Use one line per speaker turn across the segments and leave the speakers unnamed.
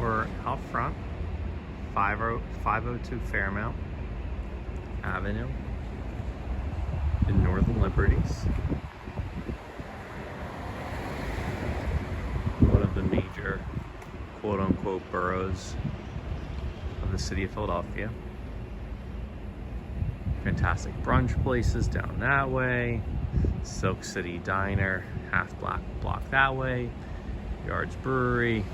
We're out front, 502 Fairmount Avenue in Northern Liberties. One of the major quote-unquote boroughs of the city of Philadelphia. Fantastic brunch places down that way. Silk City Diner, half block that way. Yards Brewery.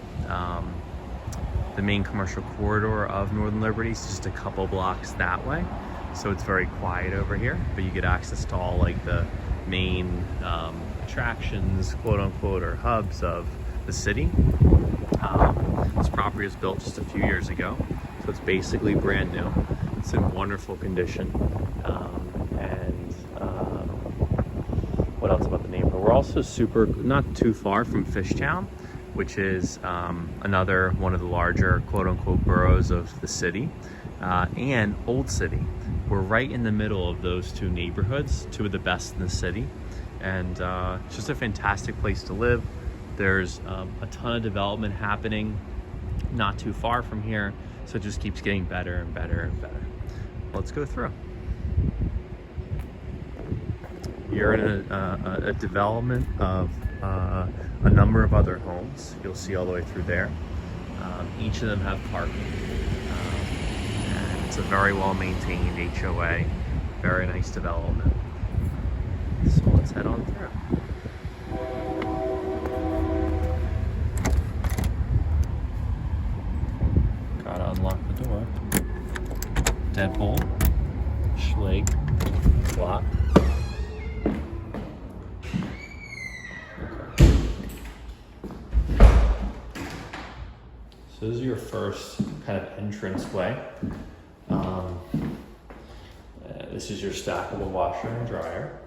The main commercial corridor of Northern Liberties, just a couple blocks that way. So it's very quiet over here, but you get access to all like the main attractions, quote unquote, or hubs of the city. This property was built just a few years ago, so it's basically brand new. It's in wonderful condition. What else about the neighborhood? We're also not too far from Fishtown, which is another one of the larger quote unquote boroughs of the city, and Old City. We're right in the middle of those two neighborhoods, two of the best in the city, and it's just a fantastic place to live. There's a ton of development happening not too far from here, so it just keeps getting better and better and better. Let's go through. You're in a development of a number of other homes. You'll see all the way through there. Each of them have parking. And it's a very well maintained HOA. Very nice development. So let's head on through. Gotta unlock the door. Deadbolt. Schlag. Lock. So this is your first kind of entranceway. This is your stackable washer and dryer.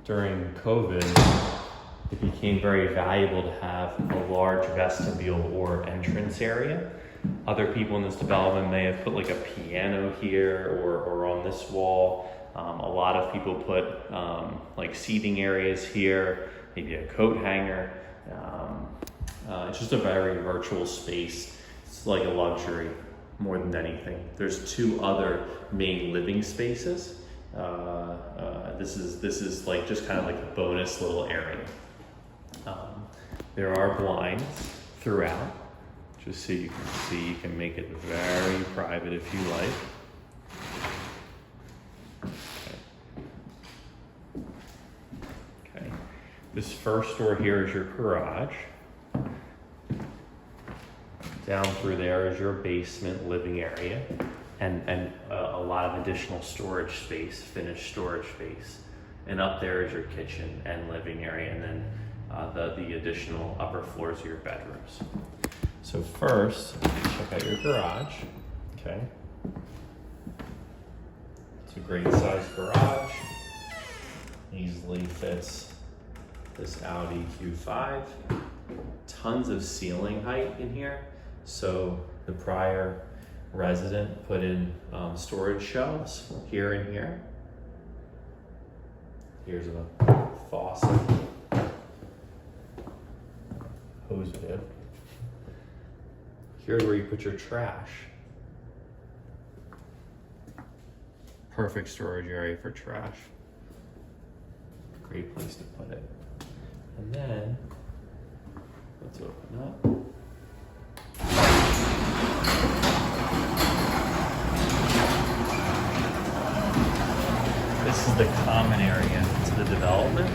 During COVID, it became very valuable to have a large vestibule or entrance area. Other people in this development may have put like a piano here or on this wall. A lot of people put like seating areas here, maybe a coat hanger. It's just a very virtual space. It's like a luxury more than anything. There's two other main living spaces. This is like just kind of like a bonus little area. There are blinds throughout, just so you can see. You can make it very private if you like. Okay. This first door here is your garage. Down through there is your basement living area and a lot of additional storage space, finished storage space. And up there is your kitchen and living area, and then the additional upper floors of your bedrooms. So first, check out your garage. Okay. It's a great sized garage. Easily fits this Audi Q5. Tons of ceiling height in here. So the prior resident put in storage shelves here and here. Here's a faucet, hose bib. Here's where you put your trash. Perfect storage area for trash. Great place to put it. And then, let's open up. This is the common area to the development.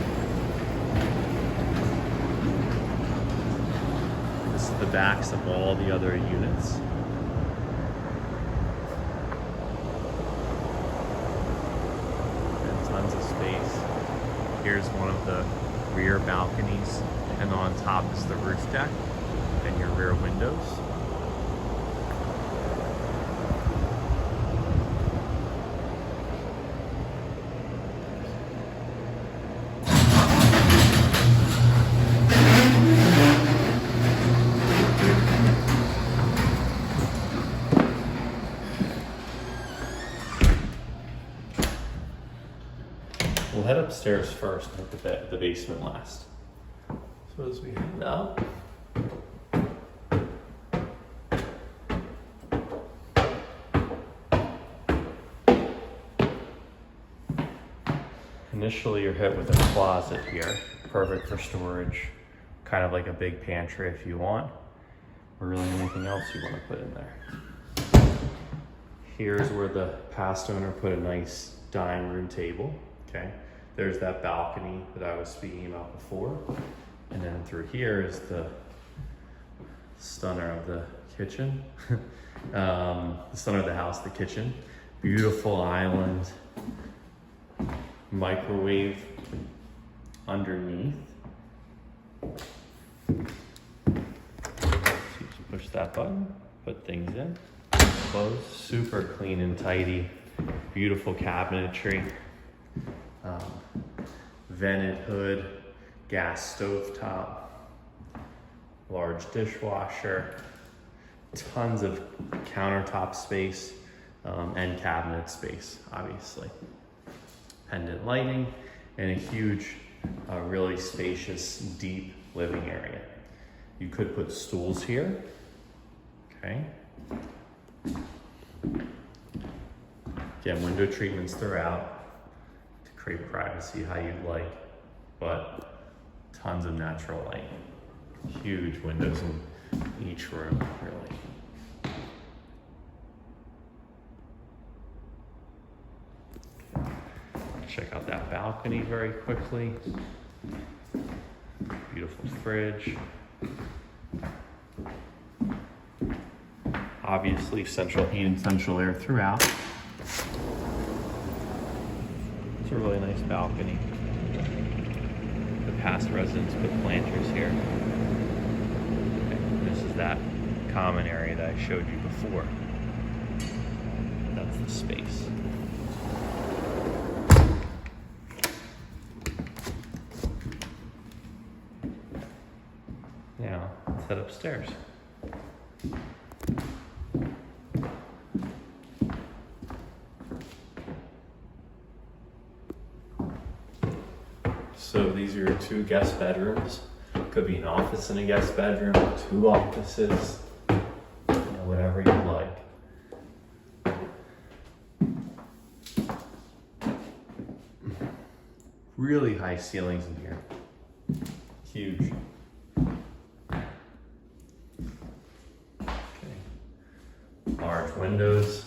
This is the backs of all the other units. And tons of space. Here's one of the rear balconies, and on top is the roof deck and your rear windows. We'll head upstairs first and hit the basement last. So as we head up, Initially, you're hit with a closet here, perfect for storage, kind of like a big pantry if you want, or really anything else you want to put in there. Here's where the past owner put a nice dining room table, okay? There's that balcony that I was speaking about before. And then through here is the stunner of the kitchen. The stunner of the house, the kitchen. Beautiful island, microwave underneath. So you just push that button, put things in, close, super clean and tidy. Beautiful cabinetry, vented hood, gas stove top, large dishwasher, tons of countertop space, and cabinet space, obviously. Pendant lighting, and a huge, really spacious, deep living area. You could put stools here, okay? Again, window treatments throughout to create privacy how you'd like, but tons of natural light. Huge windows in each room, really. Check out that balcony very quickly. Beautiful fridge. Obviously, central heat and central air throughout. It's a really nice balcony. The past residents put planters here. Okay, this is that common area that I showed you before. That's the space. Now, let's head upstairs. So these are your 2 guest bedrooms. Could be an office and a guest bedroom, 2 offices, whatever you like. Really high ceilings in here. Huge. Okay. Large windows.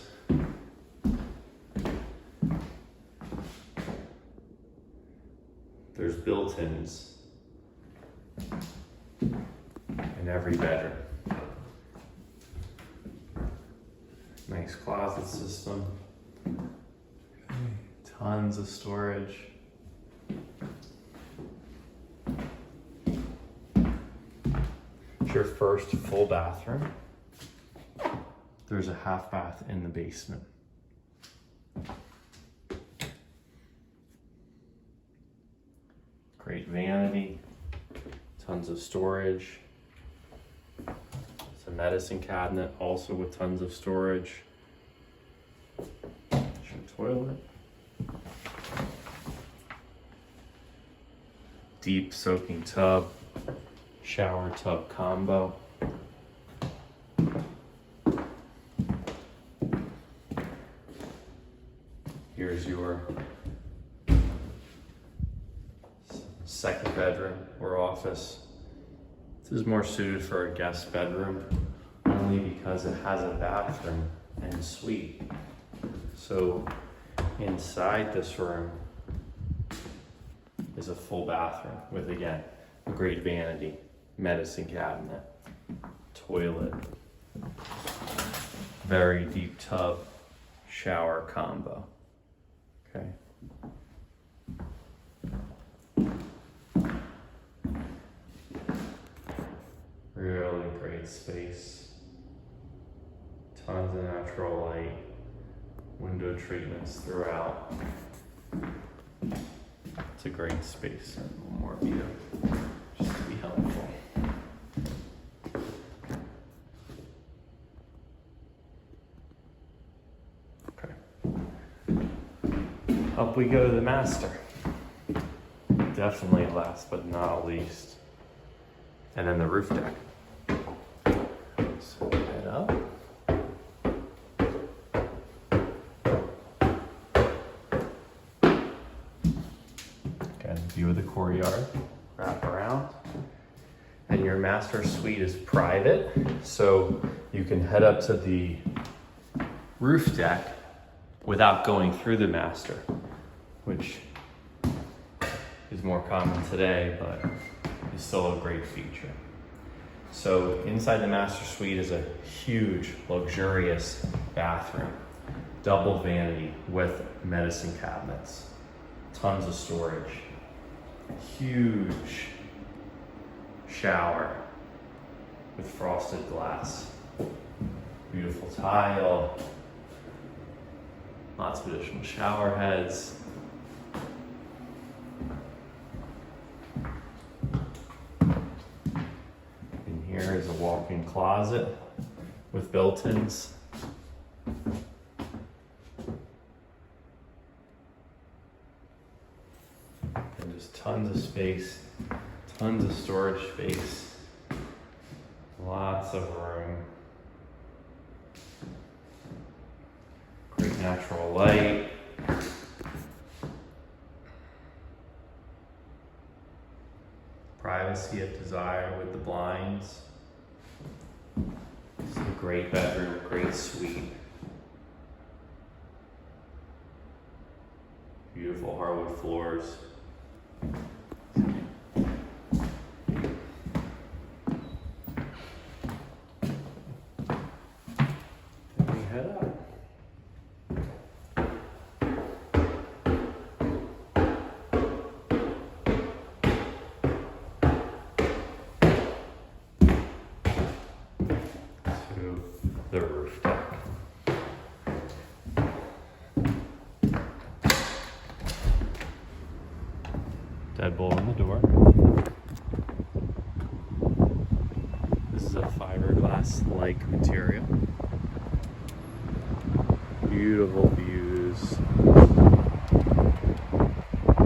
There's built-ins in every bedroom. Nice closet system. Okay. Tons of storage. It's your first full bathroom. There's a half bath in the basement. Great vanity, tons of storage. It's a medicine cabinet also with tons of storage. It's your toilet. Deep soaking tub, shower tub combo. Here's your second bedroom or office. This is more suited for a guest bedroom only because it has a bathroom and suite. So inside this room is a full bathroom with, again, a great vanity, medicine cabinet, toilet, very deep tub, shower combo. Okay. Really great space. Tons of natural light. Window treatments throughout. It's a great space. One more view, just to be helpful. Okay. Up we go to the master. Definitely last but not least. And then the roof deck. So head up. your master suite is private, so you can head up to the roof deck without going through the master, which is more common today, but is still a great feature. So inside the master suite is a huge, luxurious bathroom, double vanity with medicine cabinets, tons of storage, huge shower with frosted glass, beautiful tile, lots of additional shower heads. In here is a walk-in closet with built-ins. And just tons of space, tons of storage space, lots of room. Great natural light. Privacy of desire with the blinds. It's a great bedroom, great suite. Beautiful hardwood floors. Then we head up. The roof deck. Deadbolt on the door. This is a fiberglass-like material. Beautiful views.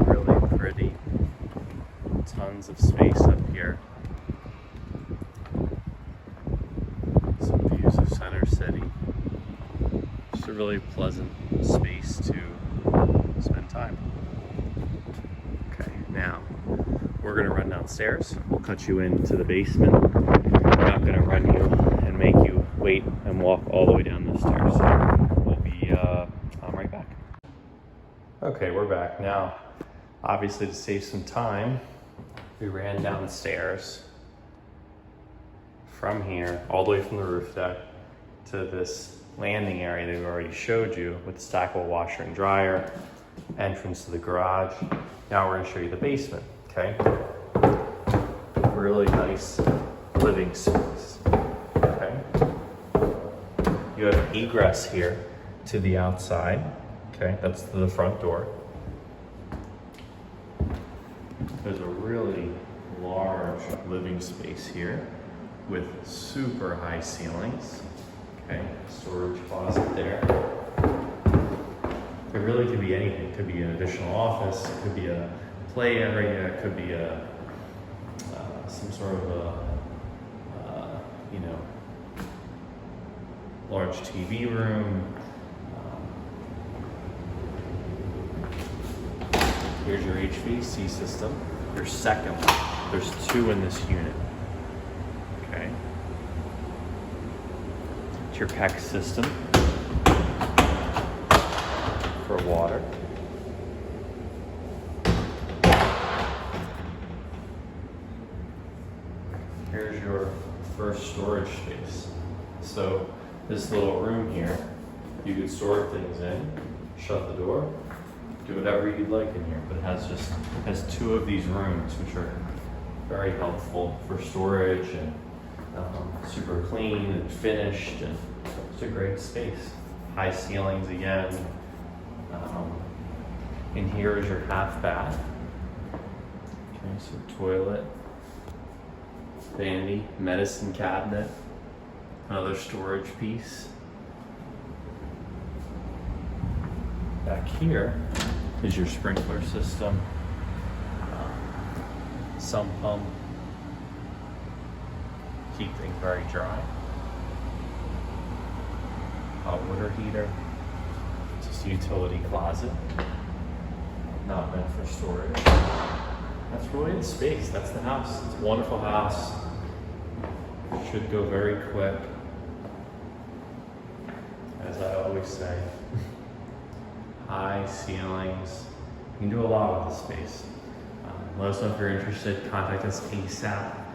Really pretty. Tons of space up here. Center City. Just a really pleasant space to spend time. Okay, now we're gonna run downstairs. We'll cut you into the basement. I'm not gonna run you and make you wait and walk all the way down the stairs. We'll be, I'm right back. Okay, we're back. Now, obviously to save some time, we ran downstairs from here, all the way from the roof deck, to this landing area that we already showed you with the stackable washer and dryer, entrance to the garage. Now we're gonna show you the basement, okay? Really nice living space, okay? You have egress here to the outside, okay? That's to the front door. There's a really large living space here with super high ceilings. Okay, storage closet there. It really could be anything. It could be an additional office, it could be a play area, it could be a some sort of a large TV room. Here's your HVAC system. Your second one. There's two in this unit. Okay. Your PEX system for water. Here's your first storage space. So this little room here, you could store things in, shut the door, do whatever you'd like in here, but it has two of these rooms, which are very helpful for storage and super clean and finished, and it's a great space. High ceilings again. In here is your half bath. Okay, so toilet, vanity, medicine cabinet, another storage piece. Back here is your sprinkler system, sump pump, keep things very dry. Hot water heater, just a utility closet, not meant for storage. That's really the space, that's the house. It's a wonderful house. Should go very quick. As I always say, high ceilings. You can do a lot with this space. Let us know if you're interested. Contact us ASAP.